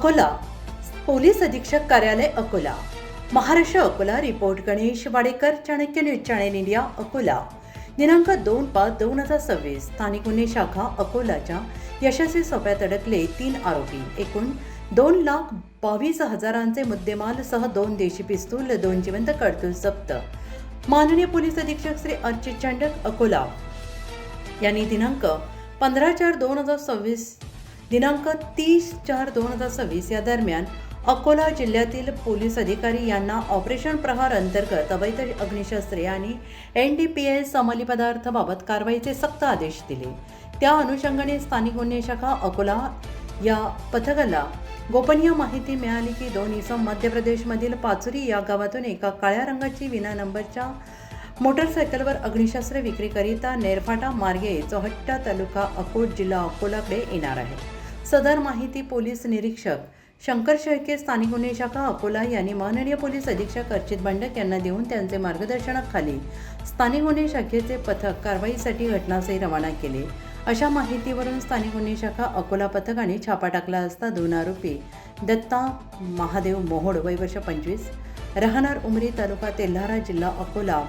Akola police अधीक्षक कार्यालय Akola Maharashtra Akola report Ganesh Wadekar Chanakya news channel India Akola दिनांक 2/5/2026 स्थानिक गुन्हे शाखा अकोलाच्या यशस्वी सोप्यात अडकले 3 आरोपी एकूण 2,22,000 मुद्देमाल सह 2 देशी पिस्तूल 2 जिवंत कारतूस जप्त। माननीय पोलीस अधीक्षक श्री अर्चित चंडक अकोला यांनी दिनांक 15/4/2026 दिनांक 30/4/2026 या दरम्यान अकोला जिल्ह्यातील पोलीस अधिकारी यांना ऑपरेशन प्रहार अंतर्गत अवैध अग्निशस्त्रे आणि NDPS अंमली पदार्थाबाबत कारवाईचे सक्त आदेश दिले। त्या अनुषंगाने स्थानिक गुन्हे शाखा अकोला या पथकाला गोपनीय माहिती मिळाली की 2 इसम मध्य प्रदेशमधील पाचुरी या गावातून एका काळ्या रंगाची विना नंबरच्या मोटरसायकलवर अग्निशस्त्र विक्रीकरिता नेरफाटा मार्गे चोहट्टा तालुका अकोट जिल्हा अकोलाकडे येणार आहे। सदर माहिती पोलीस निरीक्षक शंकर शेळके स्थानिक गुन्हे शाखा अकोला यांनी माननीय पोलीस अधीक्षक अर्चित बंडक यांना देऊन त्यांचे मार्गदर्शनाखाली स्थानिक गुन्हे शाखेचे पथक कारवाईसाठी घटनास्थळी रवाना केले। अशा माहितीवरून स्थानिक गुन्हे शाखा अकोला पथकाने छापा टाकला असता 2 आरोपी दत्ता महादेव मोहोड वय वर्ष 25 राहणार उमरी तालुका तेल्हारा जिल्हा अकोला,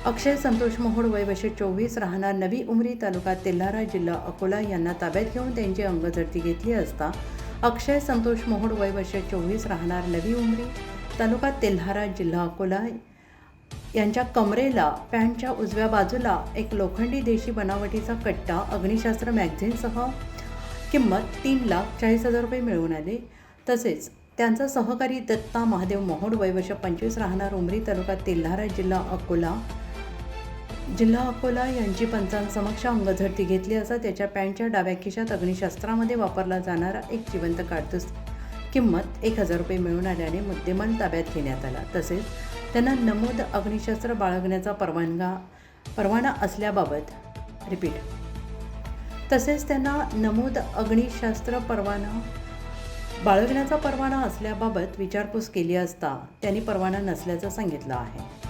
अक्षय संतोष मोहोड वय वर्ष 24 राहणार नवी उमरी तालुका तेल्हारा जिल्हा अकोला यांना ताब्यात घेऊन त्यांची अंगझडती घेतली असता अक्षय संतोष मोहोड वय वर्ष 24 राहणार नवी उमरी तालुका तेल्हारा जिल्हा अकोला यांच्या कमरेला पॅन्टच्या उजव्या बाजूला एक लोखंडी देशी बनावटीचा कट्टा अग्निशस्त्र मॅगझिनसह किंमत 3,40,000 रुपये मिळवून आले। तसेच त्यांचा सहकारी दत्ता महादेव मोहोड वय वर्ष 25 राहणार उमरी तालुका तेल्हारा जिल्हा अकोला यांची पंचांसमक्ष अंगझडती घेतली असता त्याच्या पॅन्टच्या डाव्या खिशात अग्निशस्त्रामध्ये वापरला जाणारा एक जिवंत कारतूस किंमत 1,000 रुपये मिळून आल्याने मुद्देमाल ताब्यात घेण्यात आला। तसेच त्यांना नमूद अग्निशस्त्र बाळगण्याचा परवाना असल्याबाबत विचारपूस केली असता त्यांनी परवाना नसल्याचं सांगितलं आहे।